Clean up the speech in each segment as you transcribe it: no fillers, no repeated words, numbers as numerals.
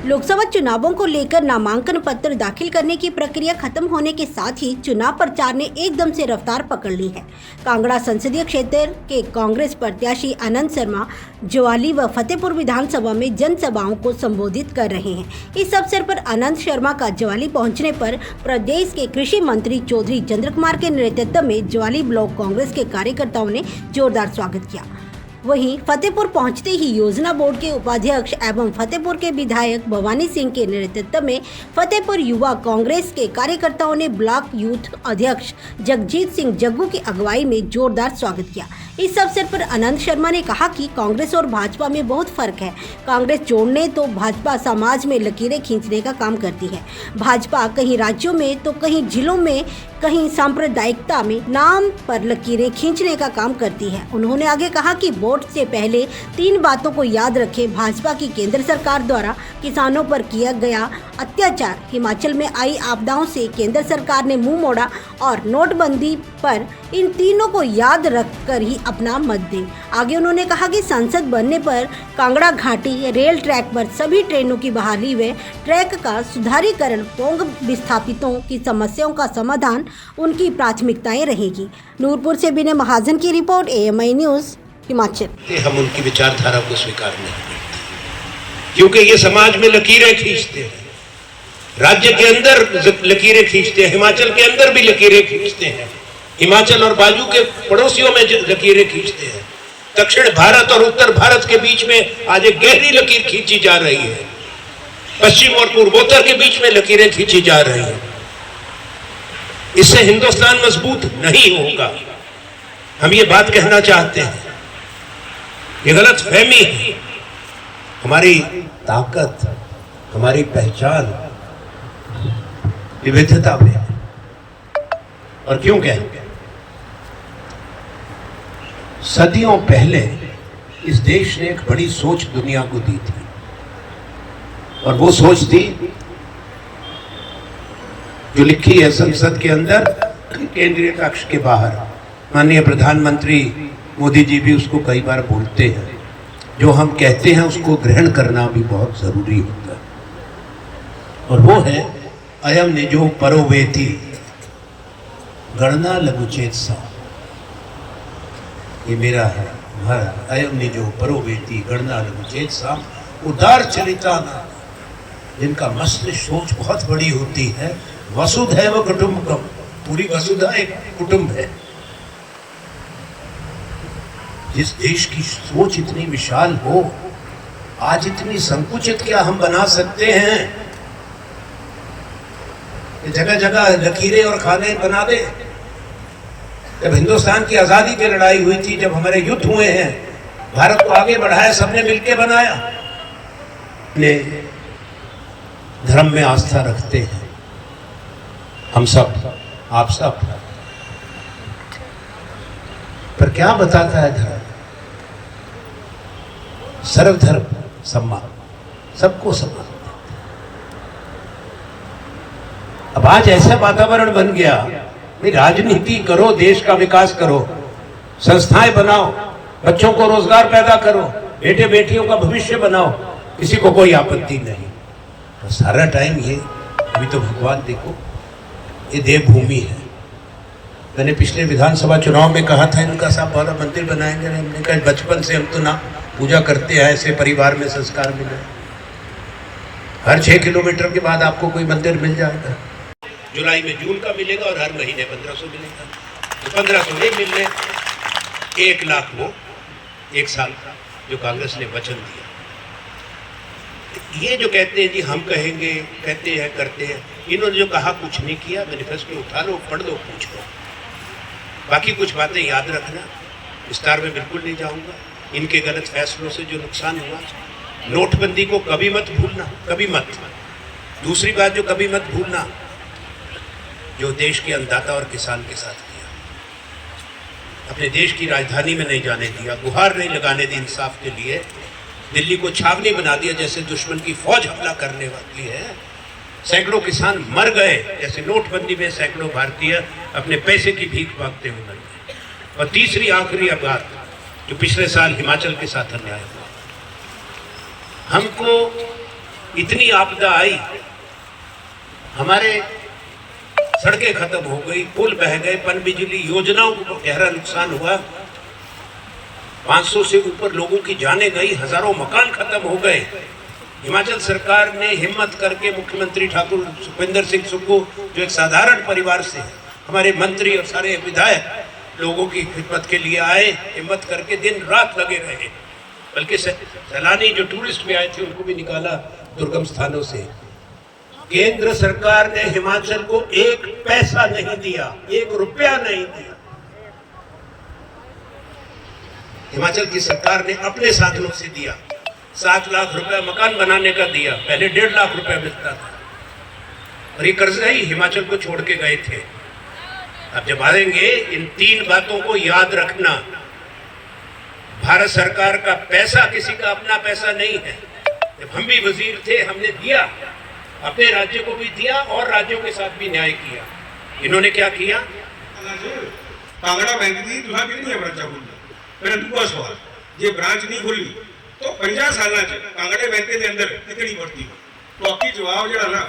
लोकसभा चुनावों को लेकर नामांकन पत्र दाखिल करने की प्रक्रिया खत्म होने के साथ ही चुनाव प्रचार ने एकदम से रफ्तार पकड़ ली है। कांगड़ा संसदीय क्षेत्र के कांग्रेस प्रत्याशी आनंद शर्मा ज्वाली व फतेहपुर विधानसभा में जनसभाओं को संबोधित कर रहे हैं। इस अवसर पर आनंद शर्मा का ज्वाली पहुंचने पर प्रदेश के कृषि मंत्री चौधरी चंद्र कुमार के नेतृत्व में ज्वाली ब्लॉक कांग्रेस के कार्यकर्ताओं ने जोरदार स्वागत किया। वहीं फतेहपुर पहुंचते ही योजना बोर्ड के उपाध्यक्ष एवं फतेहपुर के विधायक भवानी सिंह के नेतृत्व में फतेहपुर युवा कांग्रेस के कार्यकर्ताओं ने ब्लॉक यूथ अध्यक्ष जगजीत सिंह जग्गू की अगुवाई में जोरदार स्वागत किया। इस अवसर पर आनंद शर्मा ने कहा कि कांग्रेस और भाजपा में बहुत फर्क है। कांग्रेस जोड़ने तो भाजपा समाज में लकीरें खींचने का काम करती है। भाजपा कहीं राज्यों में तो कहीं जिलों में कहीं सांप्रदायिकता में नाम पर लकीरें खींचने का काम करती है। उन्होंने आगे कहा कि वोट से पहले 3 बातों को याद रखें। भाजपा की केंद्र सरकार द्वारा किसानों पर किया गया अत्याचार, हिमाचल में आई आपदाओं से केंद्र सरकार ने मुंह मोड़ा और नोटबंदी पर, इन तीनों को याद रखकर ही अपना मत दें। आगे उन्होंने कहा कि सांसद बनने पर कांगड़ा घाटी रेल ट्रैक पर सभी ट्रेनों की बहाली व ट्रैक का सुधारीकरण, पोंग विस्थापितों की समस्याओं का समाधान उनकी प्राथमिकताएं रहेगी। नूरपुर से विनय महाजन की रिपोर्ट, AMI न्यूज़ हिमाचल। हम उनकी विचारधारा को स्वीकार नहीं करते क्योंकि ये समाज में लकीरें खींचते हैं, राज्य के अंदर लकीरें खींचते हैं, हिमाचल के अंदर भी लकीरें खींचते हैं, हिमाचल और बाजू के पड़ोसियों में लकीरें खींचते हैं। दक्षिण भारत और उत्तर भारत के बीच में आज एक गहरी लकीर खींची जा रही है। पश्चिम और पूर्वोत्तर के बीच में लकीरें खींची जा रही हैं। इससे हिंदुस्तान मजबूत नहीं होगा। हम ये बात कहना चाहते हैं, ये गलत फहमी है। हमारी ताकत, हमारी पहचान विविधता में है। और क्यों कहेंगे, सदियों पहले इस देश ने एक बड़ी सोच दुनिया को दी थी और वो सोच थी जो लिखी है संसद के अंदर, केंद्रीय कक्ष के बाहर। माननीय प्रधानमंत्री मोदी जी भी उसको कई बार बोलते हैं। जो हम कहते हैं उसको ग्रहण करना भी बहुत जरूरी होता है और वो है अयम निजो परो वेति गणना लघुचेत सा। ये मेरा है, हमारा अयम निजो परो वेति गणना लघुचेत सा। उदार चरिता, जिनका मस्तिष्क सोच बहुत बड़ी होती है। वसुधैव कुटुंबकम, पूरी वसुधा एक कुटुंब है। जिस देश की सोच इतनी विशाल हो, आज इतनी संकुचित क्या हम बना सकते हैं? जगह जगह लकीरें और खाने बना दे। जब हिंदुस्तान की आजादी की लड़ाई हुई थी, जब हमारे युद्ध हुए हैं, भारत को आगे बढ़ाया सबने मिलकर बनाया। ने धर्म में आस्था रखते हैं हम सब, आप सब, पर क्या बताता है धर्म? सर्वधर्म सम्मान, सबको सम्मान। अब आज ऐसा वातावरण बन गया, राजनीति करो, देश का विकास करो, संस्थाएं बनाओ, बच्चों को रोजगार पैदा करो, बेटे बेटियों का भविष्य बनाओ, किसी को कोई आपत्ति नहीं। तो सारा टाइम ये, अभी तो भगवान देखो, ये देवभूमि है। मैंने पिछले विधानसभा चुनाव में कहा था इनका साहब बड़ा मंदिर बनाएंगे। हमने कहा बचपन से हम तो ना पूजा करते हैं, ऐसे परिवार में संस्कार मिले। हर 6 किलोमीटर के बाद आपको कोई मंदिर मिल जाएगा। जुलाई में जून का मिलेगा और हर महीने 1500 मिलेगा। तो 1500 ये मिलने, 1 लाख वो 1 साल का जो कांग्रेस ने वचन दिया। ये जो कहते हैं जी हम कहेंगे, कहते हैं, करते हैं, इन्होंने जो कहा कुछ नहीं किया। मैनिफेस्टो उठा लो, पढ़ लो, पूछ लो। बाकी कुछ बातें याद रखना, विस्तार में बिल्कुल नहीं जाऊंगा। इनके गलत फैसलों से जो नुकसान हुआ, नोटबंदी को कभी मत भूलना, कभी मत। दूसरी बात जो कभी मत भूलना, जो देश के अन्नदाता और किसान के साथ किया, अपने देश की राजधानी में नहीं जाने दिया, गुहार नहीं लगाने दी इंसाफ के लिए, दिल्ली को छावनी बना दिया जैसे दुश्मन की फौज हमला करने वाली है। सैकड़ों किसान मर गए, जैसे नोटबंदी में सैकड़ों भारतीय अपने पैसे की भीख मांगते हुए मर गए। और तीसरी आखिरी बात जो पिछले साल हिमाचल के साथ अन्याय हुआ, हमको इतनी आपदा आई, हमारे सड़कें खत्म हो गई, पुल बह गए, पनबिजली योजनाओं को गहरा नुकसान हुआ, 500 से ऊपर लोगों की जानें गई, हजारों मकान खत्म हो गए। हिमाचल सरकार ने हिम्मत करके मुख्यमंत्री ठाकुर सुखविंदर सिंह सुक्खू, जो एक साधारण परिवार से, हमारे मंत्री और सारे विधायक लोगों की खिदमत के लिए आए, हिम्मत करके दिन रात लगे रहे, बल्कि सैलानी जो टूरिस्ट भी आए थे उनको भी निकाला दुर्गम स्थानों से। केंद्र सरकार ने हिमाचल को एक पैसा नहीं दिया, 1 रुपया नहीं दिया। हिमाचल की सरकार ने अपने साधनों से दिया। 7 लाख रुपया मकान बनाने का दिया, पहले 1.5 लाख रुपया मिलता था, और ये कर्ज ही हिमाचल को छोड़ के गए थे। अब जब आएंगे, इन 3 बातों को याद रखना। भारत सरकार का पैसा किसी का अपना पैसा नहीं है। जब हम भी वजीर थे, हमने दिया, अपने राज्य को भी दिया और राज्यों के साथ भी न्याय किया। इन्होंने क्या किया? कांगड़ा बैंक की तुसा कितनी ब्रांचा खुली? मेरा दूसरा सवाल, ये ब्रांच नहीं खुली तो 50 साल कांगड़े बैंक के अंदर कितनी बढ़ती हो? तो आपकी जवाब जरा ना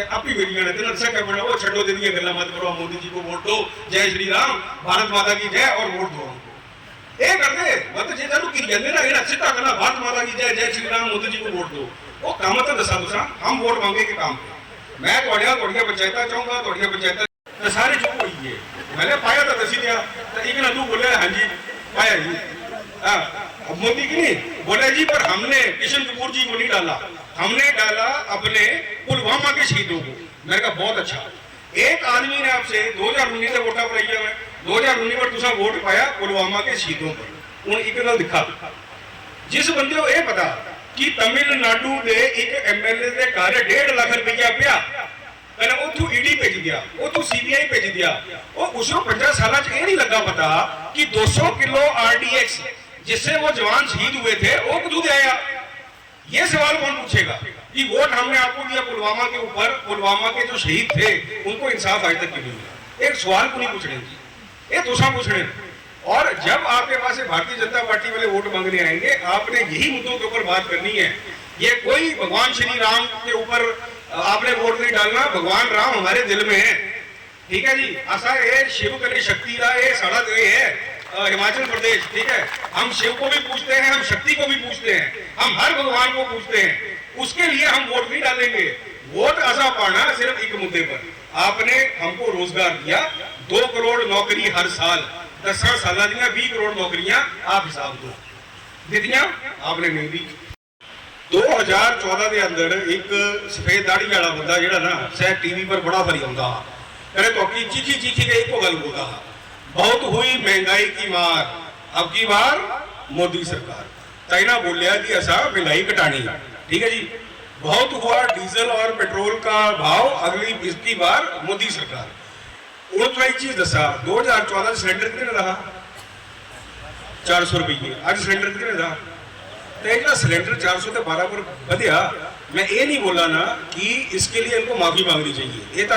आप ही मेरी गणना तेना दसा करना, वो छड्डो दे दिए गल्ला मत करो, मोदी जी को वोट दो, जय श्री राम, भारत माता की जय, और वोट दो हमको। ये करते मत जे चालू की गल्ले ना इना सिद्धा करना, भारत माता की जय, जय श्री राम, मोदी जी को वोट दो। वो काम तो दसा दूसरा हम वोट मांगे के काम पे। मैं थोड़िया पंचायत चाहूंगा, थोड़िया पंचायत सारे चुप हुई है। मैंने पाया तो दसी दिया, तो एक ना तू बोले हाँ जी पाया जी, अब मोदी की नहीं बोले जी, पर हमने किशन कपूर जी को नहीं डाला, हमने डाला अपने पुलवामा के शहीदों को। मैंने कहा बहुत अच्छा। एक आदमी ने आपसे 2019 से वोटा पर 2019 पर तुसा वोट पाया पुलवामा के शहीदों पर। उन एक गल दिखा, जिस बंदे को यह पता कि तमिलनाडु के एक एमएलए के घर 1.5 लाख रुपया पिया, मैंने उठू ईडी भेज दिया, उठू सीबीआई भेज दिया, और उसको 50 साल ये नहीं लगा पता कि 200 किलो आरडीएक्स जिससे वो जवान शहीद हुए थे वो कदू आया। ये सवाल कौन पूछेगा कि वोट हमने आपको दिया पुलवामा के ऊपर, पुलवामा के जो शहीद थे उनको इंसाफ आज तक क्यों नहीं मिला? एक सवाल को नहीं पूछने की, ये दूसरा पूछने। और जब आपके पास भारतीय जनता पार्टी वाले वोट मांगने आएंगे, आपने यही मुद्दों के ऊपर बात करनी है। ये कोई भगवान श्री राम के ऊपर आपने वोट नहीं डालना, भगवान राम हमारे दिल में है, ठीक है जी। ऐसा ये शिव करी शक्ति का ये सारा जो है हिमाचल प्रदेश, ठीक है। हम शिव को भी पूछते हैं, हम शक्ति को भी पूछते हैं, हम हर भगवान को पूछते हैं, उसके लिए हम वोट नहीं डालेंगे। वोट ऐसा पाना सिर्फ एक मुद्दे पर, आपने हमको रोजगार दिया, 2 करोड़ नौकरी हर साल, 10 साल दिया 20 करोड़ नौकरियां, आप हिसाब दो दितियां आपने नहीं दी। 2014 के अंदर एक सफेद दाढ़ी वाला बंदा जेड़ा ना शायद टीवी पर बड़ा भरी आंदा करे तो की चीखी के एक गल बोलता, बहुत हुई महंगाई की मार, अब की बार मोदी सरकार। चाइना बोलिया कि ऐसा महंगाई घटानी, ठीक है जी। बहुत हुआ डीजल और पेट्रोल का भाव, अगली इसकी बार मोदी सरकार। उन्होंने एक चीज दसा, 2014 सिलेंडर कितने रहा? 400 रुपये। आज सिलेंडर कितने रहा? तो सिलेंडर 400 के बराबर बढ़िया। मैं ये नहीं बोला ना कि इसके लिए इनको माफी मांगनी चाहिए, ये तो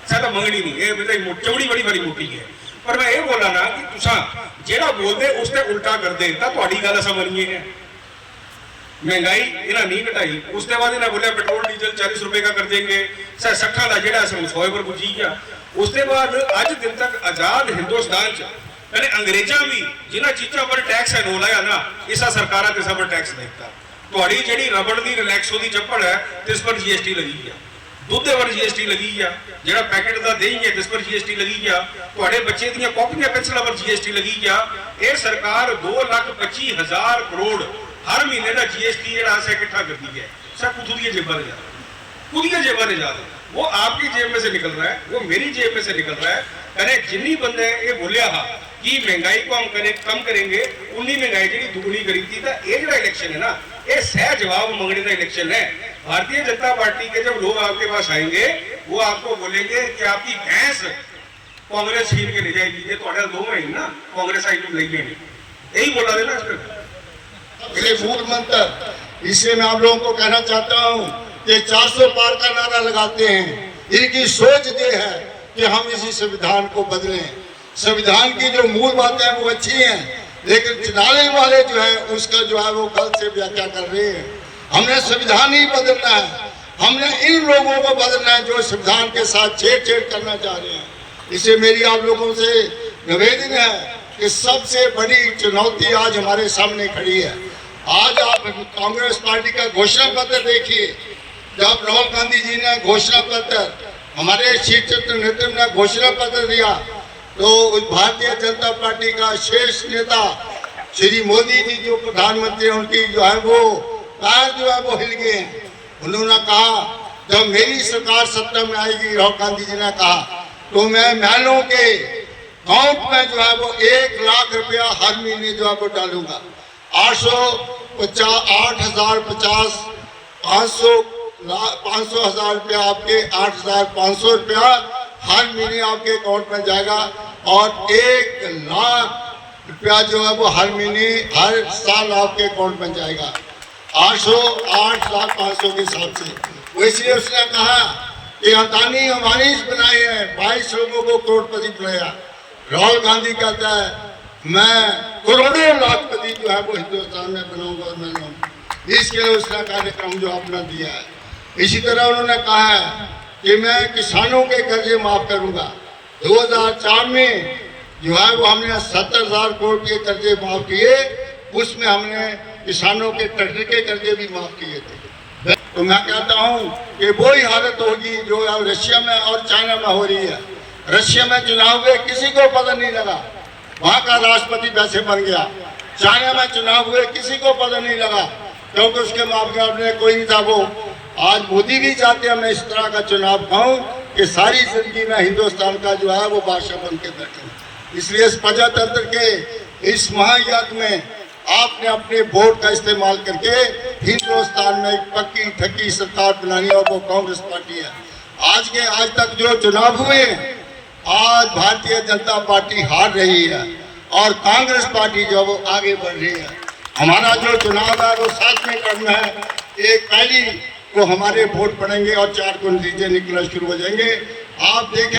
शायद मंगनी नहीं, ये चौड़ी बड़ी बड़ी मोटी है। पर मैं ये बोला ना कि तुसा जेड़ा बोलते उसने उल्टा कर दे तो थोड़ी गल समझिए है। महंगाई इन्हें नहीं घटाई, उसके बाद इन्हें बोलिया पेट्रोल डीजल 40 रुपए का कर देंगे, 60 का जेड़ा 100 पर पुजी गया। उसके बाद अज दिन तक आजाद हिंदुस्तान कने अंग्रेजा भी जिन्होंने चीजों पर टैक्स एनोलाया ना, इसा सरकारा किसा पर टैक्स देखता। थोड़ी जी रबड़ की रिलैक्सो की चप्पड़ है इस पर जीएसटी लगी है, दुध पर जीएसटी लगी है, जो पैकेट का दही है इस पर जीएसटी लगी है, थोड़े बच्चे दी कॉपियां पेंसिलों पर जीएसटी लगी है। ये सरकार 2,25,000 करोड़ हर महीने का जीएसटी इकट्ठा करती है, सब खुद की जेबा ले जा रहा है, खुद की जेबा ले जा रहा है। वो आपकी जेब में से निकल रहा है, वो मेरी जेब में से निकल रहा है। कने जिन्नी बंदे ये बोलिया हा कि महंगाई को हम कम करेंगे, उन्नी महंगाई जी दुगनी करी थी। ये जो इलेक्शन है ना, ये सह जवाब मांगने का इलेक्शन है। भारतीय जनता पार्टी के जब लोग आपके पास आएंगे, वो आपको बोलेंगे कि आपकी भैंस कांग्रेस छीन के ले जाएगी, ये तो 2 महीने ना कांग्रेस आई ले लेंगे, यही बोला देना। मूल मंत्र इसलिए मैं आप लोगों को कहना चाहता हूँ कि 400 पार का नारा लगाते हैं, इनकी सोच ये है कि हम इसी संविधान को बदलें। संविधान की जो मूल बातें हैं वो अच्छी हैं, लेकिन चुनाने वाले जो है उसका जो है वो गलत से व्याख्या कर रहे हैं। हमने संविधान ही बदलना है, हमने इन लोगों को बदलना है जो संविधान के साथ छेड़छाड़ करना चाह रहे हैं। इससे मेरी आप लोगों से निवेदन है कि सबसे बड़ी चुनौती आज हमारे सामने खड़ी है। आज आप कांग्रेस पार्टी का घोषणा पत्र देखिए, जब राहुल गांधी जी ने घोषणा पत्र, हमारे शीर्षस्थ नेतृत्व ने घोषणा पत्र दिया, तो भारतीय जनता पार्टी का शीर्ष नेता श्री मोदी जी जो प्रधानमंत्री उनकी जो है वो पैर जो है वो हिल गए हैं। उन्होंने कहा जब मेरी सरकार सत्ता में आएगी, राहुल गांधी जी ने कहा, तो मैं महिलाओं के अकाउंट में जो है वो 1 लाख रुपया हर महीने जो है वो डालूंगा। 500,000 रुपया आपके 8,500 रुपया हर महीने आपके अकाउंट में जाएगा और 1 लाख रुपया जो है वो हर महीने हर साल आपके अकाउंट में जाएगा 8,500 के हिसाब से। वैसे उसने कहा कि अदानी अंबानी बनाए हैं, 22 लोगों को करोड़पति बनाया। राहुल गांधी कहता है मैं करोड़ों लाखपति जो है वो हिंदुस्तान में बनाऊंगा और मैं लाऊंगा। इसके लिए उसने कार्यक्रम जो अपना दिया है। इसी तरह उन्होंने कहा है कि मैं किसानों के कर्जे माफ करूंगा। 2004 में जो है वो हमने 70,000 करोड़ के कर्जे माफ किए, उसमें हमने किसानों के ट्रैक्टर के कर्जे भी माफ किए थे। तो मैं कहता हूँ कि वही हालत होगी जो रशिया में और चाइना में हो रही है। रशिया में चुनाव हुए, किसी को पता नहीं लगा, वहाँ का राष्ट्रपति वैसे बन गया। चाइना में चुनाव हुए, किसी को पता नहीं लगा, क्योंकि उसके मामले में कोई नहीं था। वो आज मोदी भी चाहते हैं मैं इस तरह का चुनाव कहूँ कि सारी जिंदगी में हिंदुस्तान का जो है वो बादशाह बन के बैठे। इसलिए इस प्रजातंत्र के इस महायज्ञ में आपने अपने वोट का इस्तेमाल करके हिंदुस्तान में एक पक्की ठक्की सरकार बनानी है और वो कांग्रेस पार्टी है। आज तक जो चुनाव हुए, आज भारतीय जनता पार्टी हार रही है और कांग्रेस पार्टी जो वो आगे बढ़ रही है। हमारा जो चुनाव है वो 7 में करना है। 1 पहली को हमारे वोट पड़ेंगे और 4 को नतीजे निकलना शुरू हो जाएंगे। आप देखें